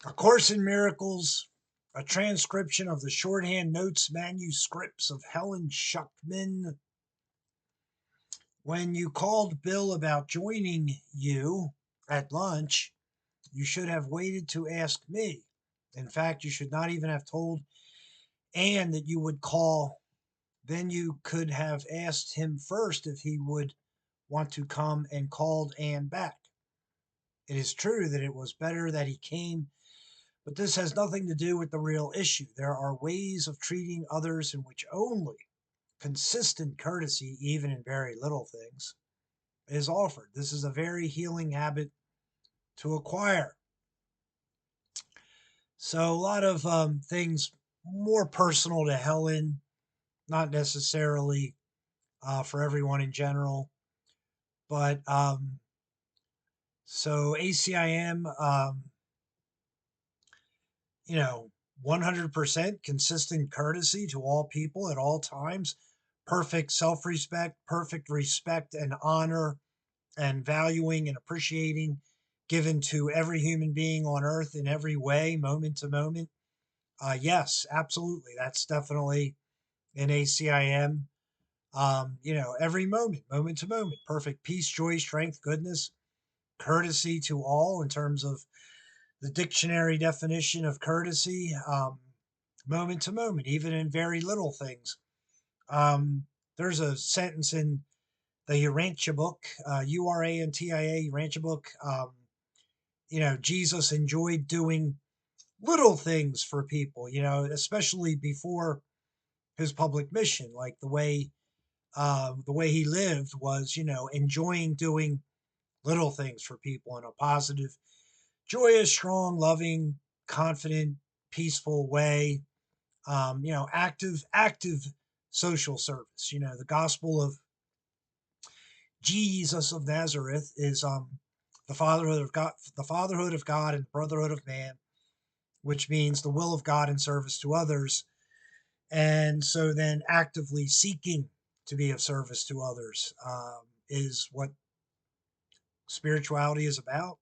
A Course in Miracles, a transcription of the Shorthand Notes Manuscripts of Helen Schuckman. When you called Bill about joining you at lunch, you should have waited to ask me. In fact, you should not even have told Anne that you would call. Then you could have asked him first if he would want to come and called Anne back. It is true that it was better that he came, but this has nothing to do with the real issue. There are ways of treating others in which only consistent courtesy, even in very little things, is offered. This is a very healing habit to acquire. So, a lot of things more personal to Helen, not necessarily for everyone in general. But so ACIM, 100% consistent courtesy to all people at all times, perfect self respect, perfect respect and honor and valuing and appreciating given to every human being on earth in every way, moment to moment. Yes, absolutely. That's definitely in ACIM. Every moment, moment to moment, perfect peace, joy, strength, goodness, courtesy to all in terms of the dictionary definition of courtesy, moment to moment, even in very little things. There's a sentence in the Urantia book, Urantia, Urantia book. Jesus enjoyed doing little things for people, especially before his public mission, like the way he lived was, enjoying doing little things for people in a positive, joyous, strong, loving, confident, peaceful way. Active social service. The gospel of Jesus of Nazareth is the fatherhood of God and brotherhood of man, which means the will of God in service to others. And so then actively seeking to be of service to others is what spirituality is about.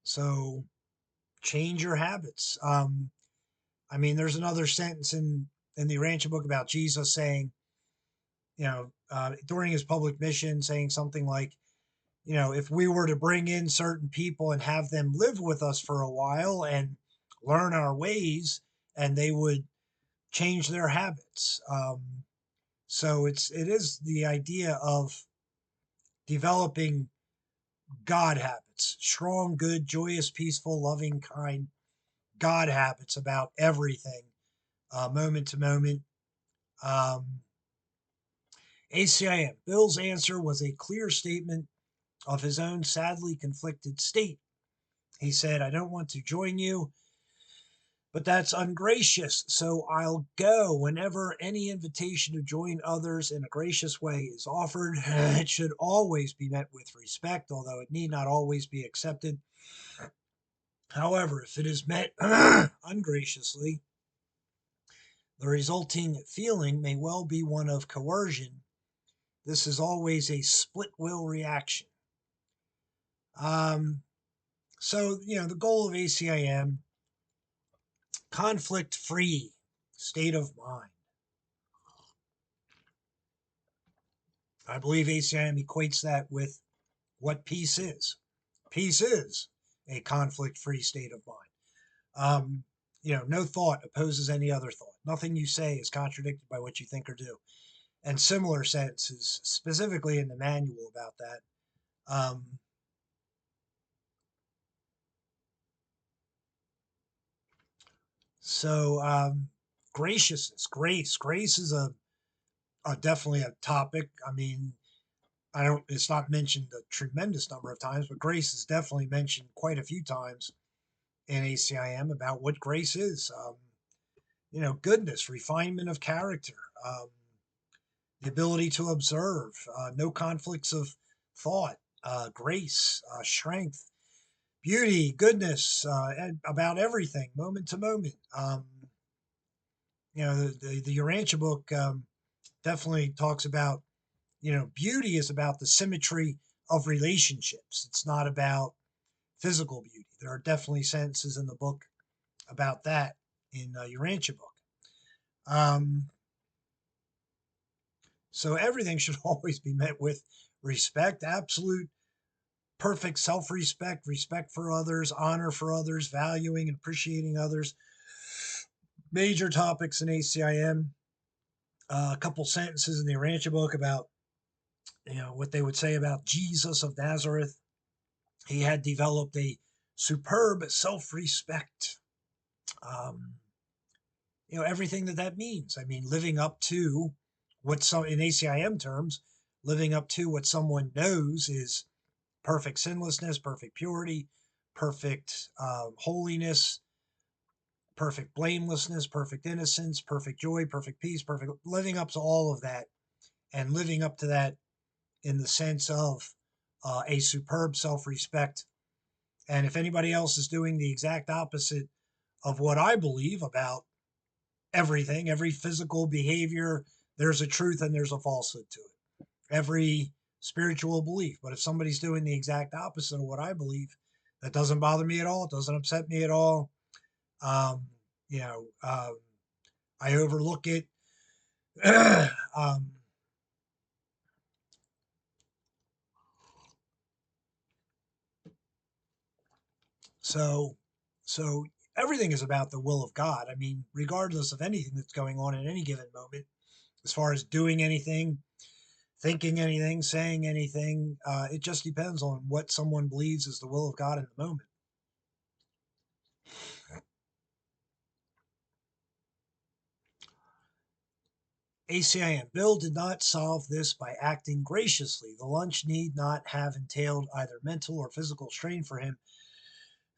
So change your habits. There's another sentence in the Rancha book about Jesus saying, during his public mission, saying something like, if we were to bring in certain people and have them live with us for a while and learn our ways, and they would change their habits. So it is the idea of developing God habits, strong, good, joyous, peaceful, loving, kind God habits about everything, moment to moment. ACIM. Bill's answer was a clear statement of his own sadly conflicted state. He said, I don't want to join you, but that's ungracious, so I'll go. Whenever any invitation to join others in a gracious way is offered, it should always be met with respect, although it need not always be accepted. However, if it is met ungraciously, the resulting feeling may well be one of coercion. This is always a split will reaction. The goal of ACIM, conflict-free state of mind. I believe ACIM equates that with what peace is. Peace is a conflict-free state of mind. No thought opposes any other thought. Nothing you say is contradicted by what you think or do. And similar sentences, specifically in the manual about that. Graciousness, grace is definitely a topic. It's not mentioned a tremendous number of times, but grace is definitely mentioned quite a few times in ACIM about what grace is. Goodness, refinement of character, the ability to observe, no conflicts of thought, grace, strength, beauty, goodness, and about everything, moment to moment. The Urantia book definitely talks about, beauty is about the symmetry of relationships. It's not about physical beauty. There are definitely sentences in the book about that in Urantia book. So everything should always be met with respect, absolute, perfect self-respect, respect for others, honor for others, valuing and appreciating others. Major topics in ACIM. A couple sentences in the Urantia book about what they would say about Jesus of Nazareth. He had developed a superb self-respect. Um, everything that means. I mean, living up to what some in ACIM terms, living up to what someone knows is perfect sinlessness, perfect purity, perfect holiness, perfect blamelessness, perfect innocence, perfect joy, perfect peace, perfect living up to all of that, and living up to that in the sense of a superb self-respect. And if anybody else is doing the exact opposite of what I believe about everything, every physical behavior, there's a truth and there's a falsehood to it. Every spiritual belief. But if somebody's doing the exact opposite of what I believe, that doesn't bother me at all. It doesn't upset me at all. Um, you know, um, I overlook it. um, so, so everything is about the will of God. I mean, regardless of anything that's going on at any given moment, as far as doing anything, thinking anything, saying anything, it just depends on what someone believes is the will of God in the moment. ACIM. Bill did not solve this by acting graciously. The lunch need not have entailed either mental or physical strain for him,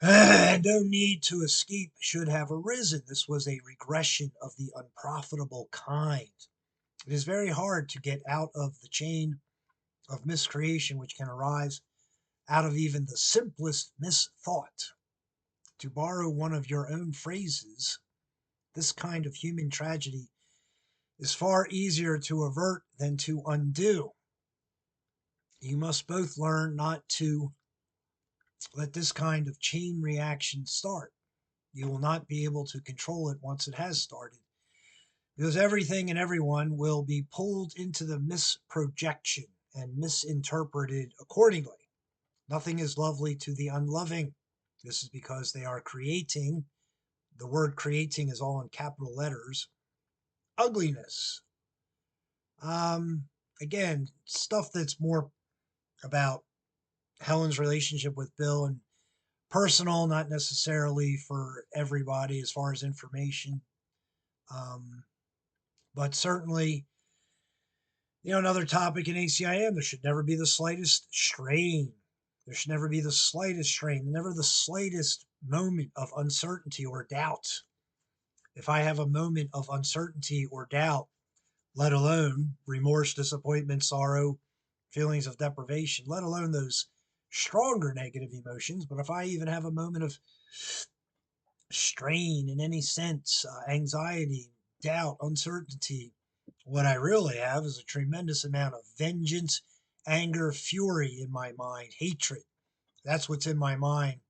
and no need to escape should have arisen. This was a regression of the unprofitable kind. It is very hard to get out of the chain of miscreation which can arise out of even the simplest misthought. To borrow one of your own phrases, this kind of human tragedy is far easier to avert than to undo. You must both learn not to let this kind of chain reaction start. You will not be able to control it once it has started, because everything and everyone will be pulled into the misprojection and misinterpreted accordingly. Nothing is lovely to the unloving. This is because they are creating, the word creating is all in capital letters, ugliness. Again, stuff that's more about Helen's relationship with Bill and personal, not necessarily for everybody as far as information. Um, but certainly, another topic in ACIM, there should never be the slightest strain. There should never be the slightest strain, never the slightest moment of uncertainty or doubt. If I have a moment of uncertainty or doubt, let alone remorse, disappointment, sorrow, feelings of deprivation, let alone those stronger negative emotions. But if I even have a moment of strain in any sense, anxiety, doubt, uncertainty, what I really have is a tremendous amount of vengeance, anger, fury in my mind, hatred. That's what's in my mind,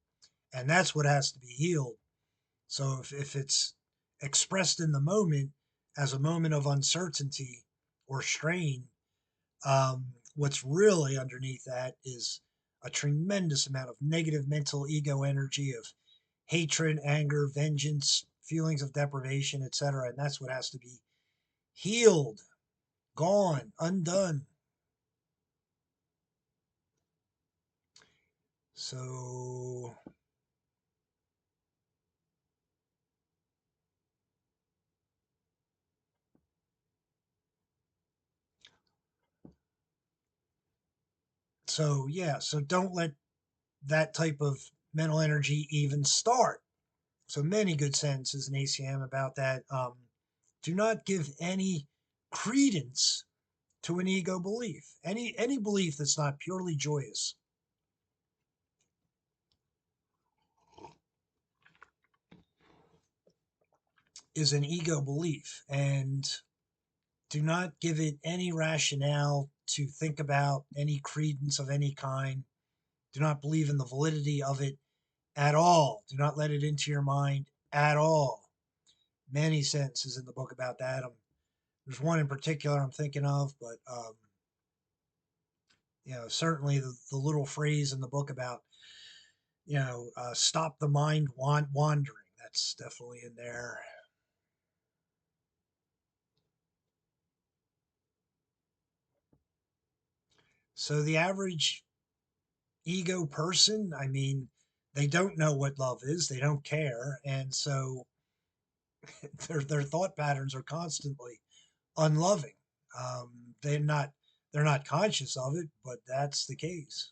and that's what has to be healed. So if it's expressed in the moment as a moment of uncertainty or strain, what's really underneath that is a tremendous amount of negative mental ego energy of hatred, anger, vengeance, feelings of deprivation, etc. And that's what has to be healed, gone, undone. So so don't let that type of mental energy even start. So many good sentences in ACM about that. Do not give any credence to an ego belief. Any belief that's not purely joyous is an ego belief, and do not give it any rationale to think about, any credence of any kind. Do not believe in the validity of it. at all. Do not let it into your mind at all. Many sentences in the book about that. There's one in particular I'm thinking of, but certainly the little phrase in the book about stop the mind wandering. That's definitely in there. So the average ego person, I mean, they don't know what love is. They don't care, and so their thought patterns are constantly unloving. They're not conscious of it, but that's the case.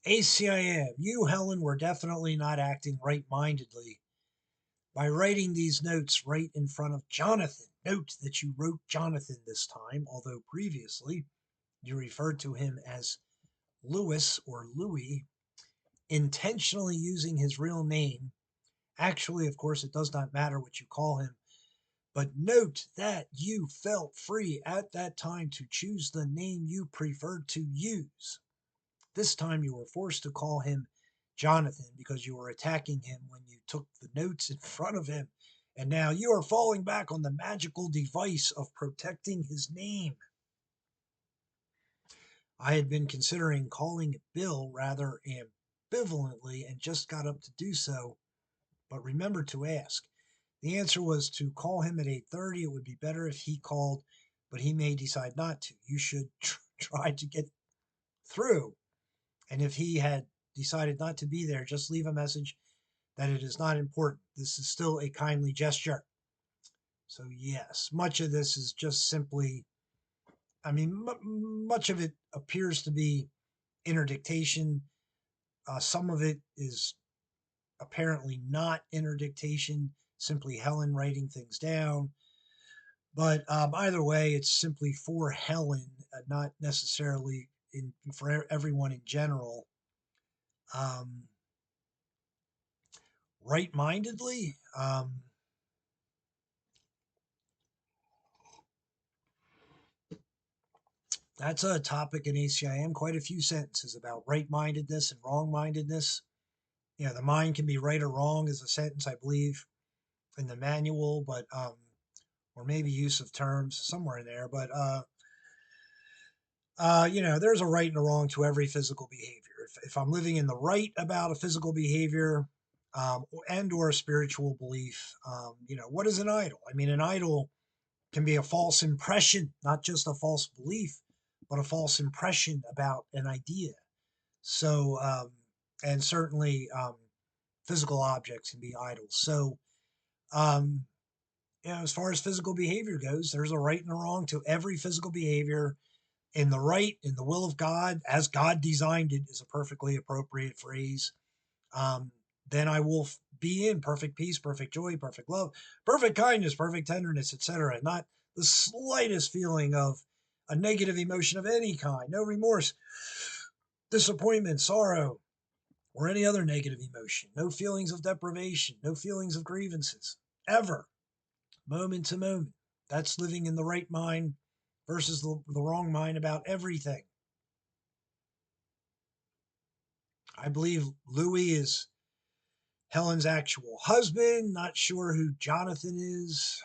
ACIM, you, Helen, were definitely not acting right mindedly by writing these notes right in front of Jonathan. Note that you wrote Jonathan this time, although previously you referred to him as Louis or Louis, intentionally using his real name. Actually, of course, it does not matter what you call him, but note that you felt free at that time to choose the name you preferred to use. This time you were forced to call him Jonathan because you were attacking him when you took the notes in front of him. And now you are falling back on the magical device of protecting his name. I had been considering calling it Bill rather ambivalently and just got up to do so, but remembered to ask. The answer was to call him at 8:30. It would be better if he called, but he may decide not to. You should try to get through. And if he had decided not to be there, just leave a message that it is not important. This is still a kindly gesture. So, yes, much of this is just simply, I mean, much of it appears to be interdictation. Some of it is apparently not interdictation, simply Helen writing things down. But either way, it's simply for Helen, not necessarily for everyone in general. Um, right-mindedly, that's a topic in ACIM. Quite a few sentences about right-mindedness and wrong-mindedness. The mind can be right or wrong is a sentence I believe in the manual, but or maybe use of terms somewhere in there. But there's a right and a wrong to every physical behavior. If I'm living in the right about a physical behavior and or a spiritual belief, what is an idol? I mean, an idol can be a false impression, not just a false belief, but a false impression about an idea. So, and certainly physical objects can be idols. So, um, as far as physical behavior goes, there's a right and a wrong to every physical behavior. In the right, in the will of God, as God designed it, is a perfectly appropriate phrase. Um, then I will be in perfect peace, perfect joy, perfect love, perfect kindness, perfect tenderness, etc. Not the slightest feeling of a negative emotion of any kind, no remorse, disappointment, sorrow, or any other negative emotion, no feelings of deprivation, no feelings of grievances, ever, moment to moment. That's living in the right mind versus the wrong mind about everything. I believe Louis is Helen's actual husband. Not sure who Jonathan is.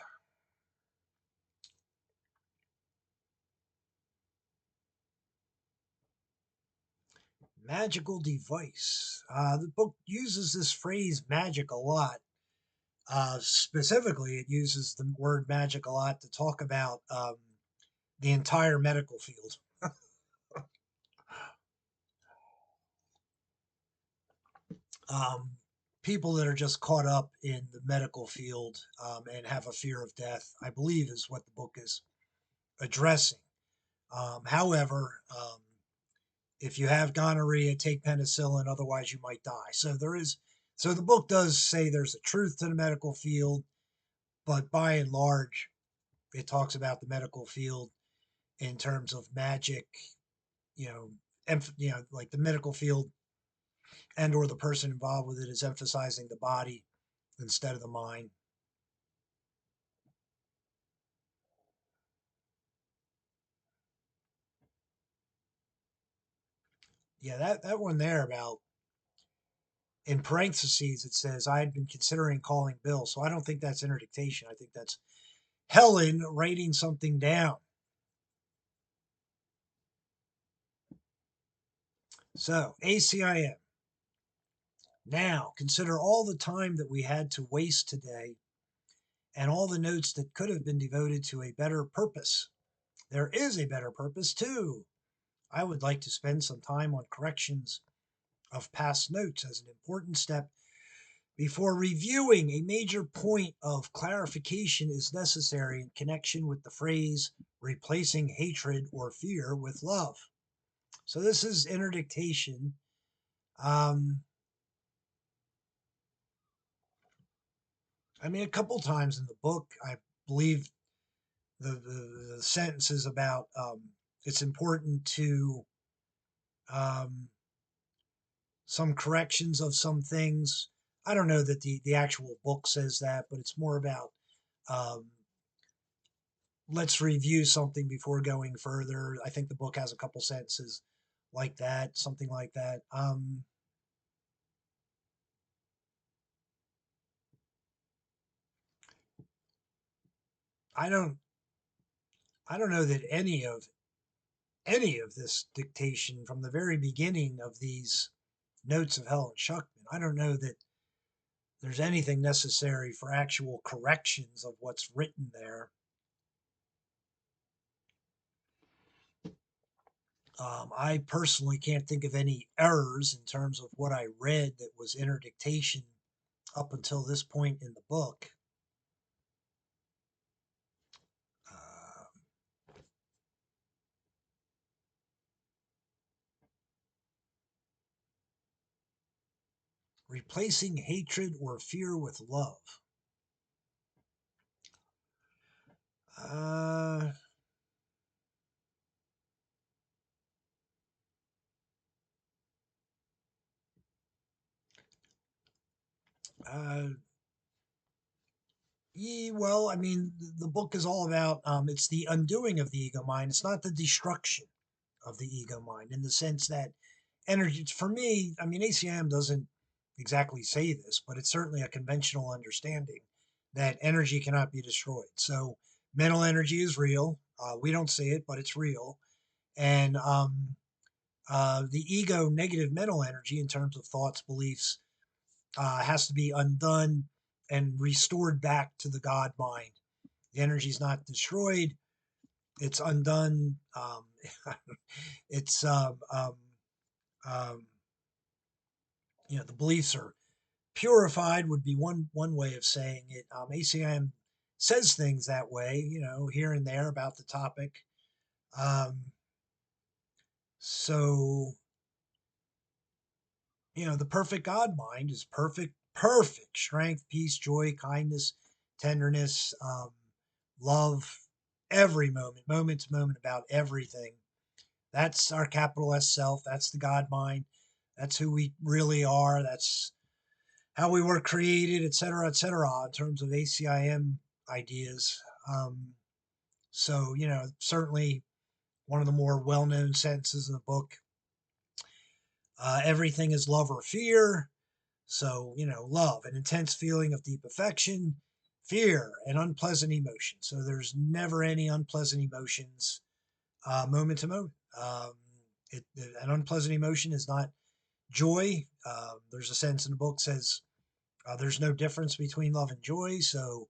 Magical device. The book uses this phrase magic a lot. Specifically, it uses the word magic a lot to talk about the entire medical field. um, People that are just caught up in the medical field and have a fear of death, I believe, is what the book is addressing. However, if you have gonorrhea, take penicillin, otherwise you might die. So the book does say there's a truth to the medical field, but by and large, it talks about the medical field in terms of magic, you know, like the medical field and or the person involved with it is emphasizing the body instead of the mind. Yeah, that one there about in parentheses, it says, I had been considering calling Bill. So I don't think that's interdictation. I think that's Helen writing something down. So ACIM. Now consider all the time that we had to waste today and all the notes that could have been devoted to a better purpose. There is a better purpose too. I would like to spend some time on corrections of past notes as an important step before reviewing. A major point of clarification is necessary in connection with the phrase replacing hatred or fear with love. So this is interdictation. I mean, a couple times in the book, I believe the sentences about it's important to some corrections of some things. I don't know that the actual book says that, but it's more about um, let's review something before going further. I think the book has a couple sentences like that, something like that. I don't I don't know that any of this dictation from the very beginning of these notes of Helen Schuckman, I don't know that there's anything necessary for actual corrections of what's written there. I personally can't think of any errors in terms of what I read that was interdictation up until this point in the book. Uh, Replacing hatred or fear with love. Uh, uh, well, I mean, the book is all about it's the undoing of the ego mind. It's not the destruction of the ego mind in the sense that energy, for me, I mean, ACM doesn't exactly say this, but it's certainly a conventional understanding that energy cannot be destroyed. So mental energy is real. We don't see it, but it's real. And the ego, negative mental energy in terms of thoughts, beliefs, has to be undone and restored back to the God mind. The energy is not destroyed; it's undone. It's um, the beliefs are purified. Would be one way of saying it. ACIM says things that way, here and there about the topic. Um, so the perfect God mind is perfect strength, peace, joy, kindness, tenderness, love, every moment to moment about everything. That's our capital S self. That's the God mind. That's who we really are. That's how we were created, et cetera, in terms of ACIM ideas. So, certainly one of the more well known sentences in the book, everything is love or fear. So, love, an intense feeling of deep affection, fear, an unpleasant emotion. So there's never any unpleasant emotions moment to moment. An unpleasant emotion is not joy. There's a sentence in the book says there's no difference between love and joy. So